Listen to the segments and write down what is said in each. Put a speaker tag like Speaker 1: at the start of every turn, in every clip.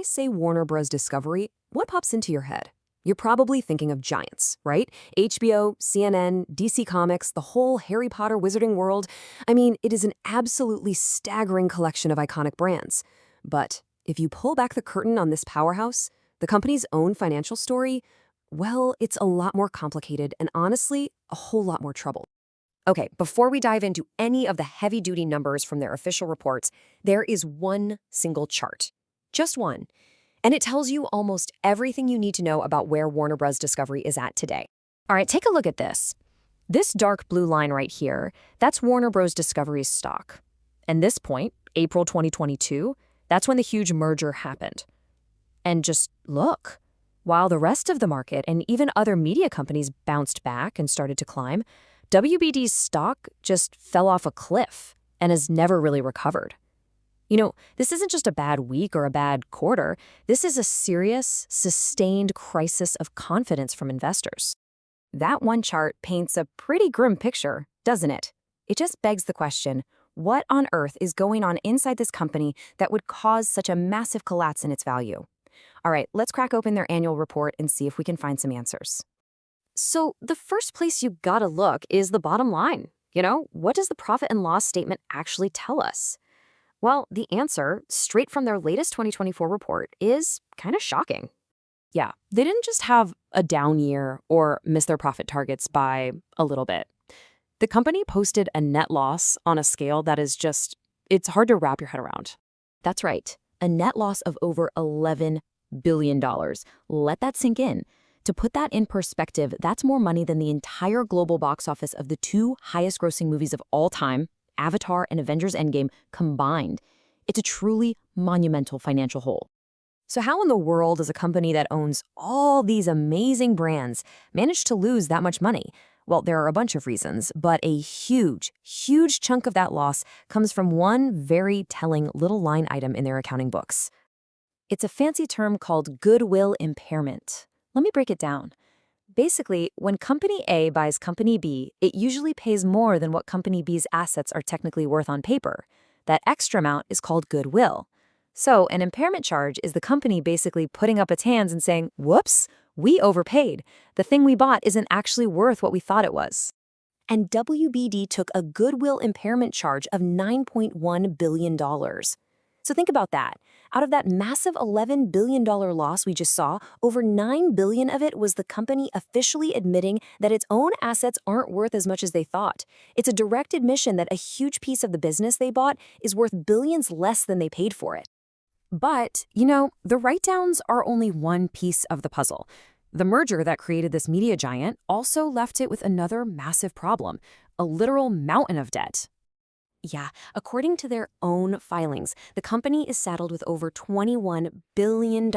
Speaker 1: say Warner Bros. Discovery, what pops into your head? You're probably thinking of giants, right? HBO, CNN, DC Comics, the whole Harry Potter wizarding world. I mean, it is an absolutely staggering collection of iconic brands. But if you pull back the curtain on this powerhouse, the company's own financial story, well, it's a lot more complicated and honestly, a whole lot more trouble. Okay, before we dive into any of the heavy-duty numbers from their official reports, there is one single chart. Just one. And it tells you almost everything you need to know about where Warner Bros. Discovery is at today. All right, take a look at this. This dark blue line right here, that's Warner Bros. Discovery's stock. And this point, April 2022, that's when the huge merger happened. And just look, while the rest of the market and even other media companies bounced back and started to climb, WBD's stock just fell off a cliff and has never really recovered. You know, this isn't just a bad week or a bad quarter. This is a serious, sustained crisis of confidence from investors. That one chart paints a pretty grim picture, doesn't it? It just begs the question, what on earth is going on inside this company that would cause such a massive collapse in its value? All right, let's crack open their annual report and see if we can find some answers. So the first place you gotta look is the bottom line. You know, what does the profit and loss statement actually tell us? Well, the answer, straight from their latest 2024 report, is kind of shocking. Yeah, they didn't just have a down year or miss their profit targets by a little bit. The company posted a net loss on a scale that is just, it's hard to wrap your head around. That's right, a net loss of over $11 billion. Let that sink in. To put that in perspective, that's more money than the entire global box office of the two highest-grossing movies of all time, Avatar and Avengers Endgame combined. It's a truly monumental financial hole. So how in the world does a company that owns all these amazing brands manage to lose that much money? Well, there are a bunch of reasons, but a huge, huge chunk of that loss comes from one very telling little line item in their accounting books. It's a fancy term called goodwill impairment. Let me break it down. Basically, when Company A buys Company B, it usually pays more than what Company B's assets are technically worth on paper. That extra amount is called goodwill. So an impairment charge is the company basically putting up its hands and saying, whoops, we overpaid. The thing we bought isn't actually worth what we thought it was. And WBD took a goodwill impairment charge of $9.1 billion. So think about that. Out of that massive $11 billion loss we just saw, over $9 billion of it was the company officially admitting that its own assets aren't worth as much as they thought. It's a direct admission that a huge piece of the business they bought is worth billions less than they paid for it. But, you know, the write-downs are only one piece of the puzzle. The merger that created this media giant also left it with another massive problem, a literal mountain of debt. Yeah, according to their own filings, the company is saddled with over $21 billion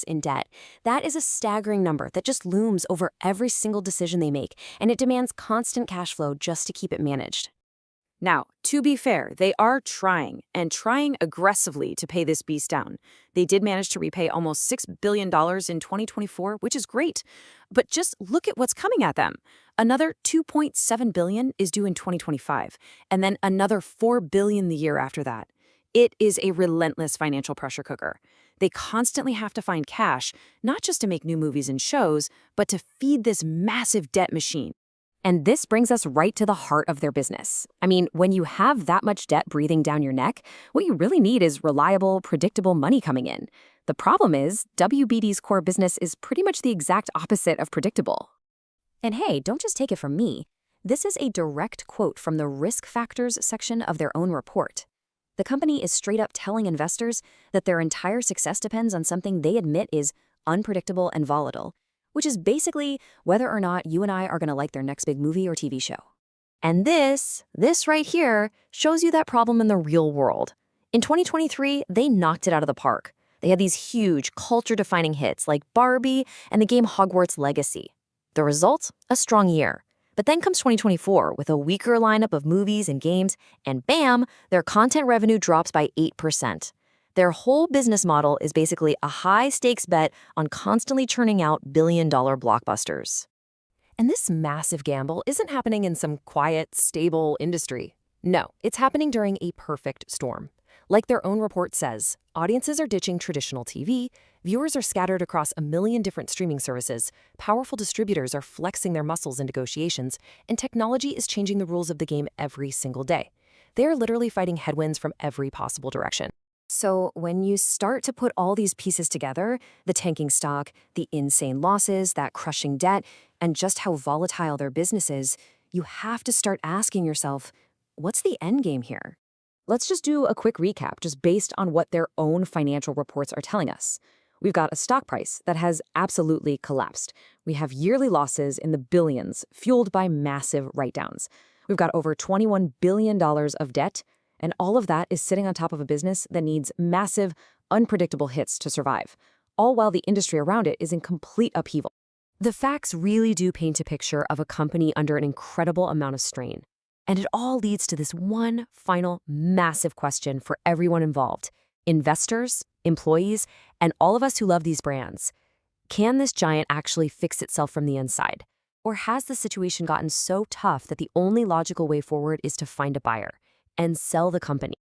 Speaker 1: in debt. That is a staggering number that just looms over every single decision they make, and it demands constant cash flow just to keep it managed. Now, to be fair, they are trying aggressively to pay this beast down. They did manage to repay almost $6 billion in 2024, which is great. But just look at what's coming at them. Another $2.7 billion is due in 2025, and then another $4 billion the year after that. It is a relentless financial pressure cooker. They constantly have to find cash, not just to make new movies and shows, but to feed this massive debt machine. And this brings us right to the heart of their business. I mean, when you have that much debt breathing down your neck, what you really need is reliable, predictable money coming in. The problem is, WBD's core business is pretty much the exact opposite of predictable. And hey, don't just take it from me. This is a direct quote from the risk factors section of their own report. The company is straight up telling investors that their entire success depends on something they admit is unpredictable and volatile, which is basically whether or not you and I are going to like their next big movie or TV show. And this right here shows you that problem in the real world. In 2023, they knocked it out of the park. They had these huge culture-defining hits like Barbie and the game Hogwarts Legacy. The result? A strong year. But then comes 2024 with a weaker lineup of movies and games, and bam, their content revenue drops by 8%. Their whole business model is basically a high-stakes bet on constantly churning out billion-dollar blockbusters. And this massive gamble isn't happening in some quiet, stable industry. No, it's happening during a perfect storm. Like their own report says, audiences are ditching traditional TV, viewers are scattered across a million different streaming services, powerful distributors are flexing their muscles in negotiations, and technology is changing the rules of the game every single day. They are literally fighting headwinds from every possible direction. So, when you start to put all these pieces together, the tanking stock, the insane losses, that crushing debt, and just how volatile their business is, you have to start asking yourself, what's the end game here? Let's just do a quick recap, just based on what their own financial reports are telling us. We've got a stock price that has absolutely collapsed. We have yearly losses in the billions, fueled by massive write-downs. We've got over $21 billion of debt, and all of that is sitting on top of a business that needs massive, unpredictable hits to survive, all while the industry around it is in complete upheaval. The facts really do paint a picture of a company under an incredible amount of strain. And it all leads to this one final massive question for everyone involved: investors, employees, and all of us who love these brands. Can this giant actually fix itself from the inside? Or has the situation gotten so tough that the only logical way forward is to find a buyer and sell the company?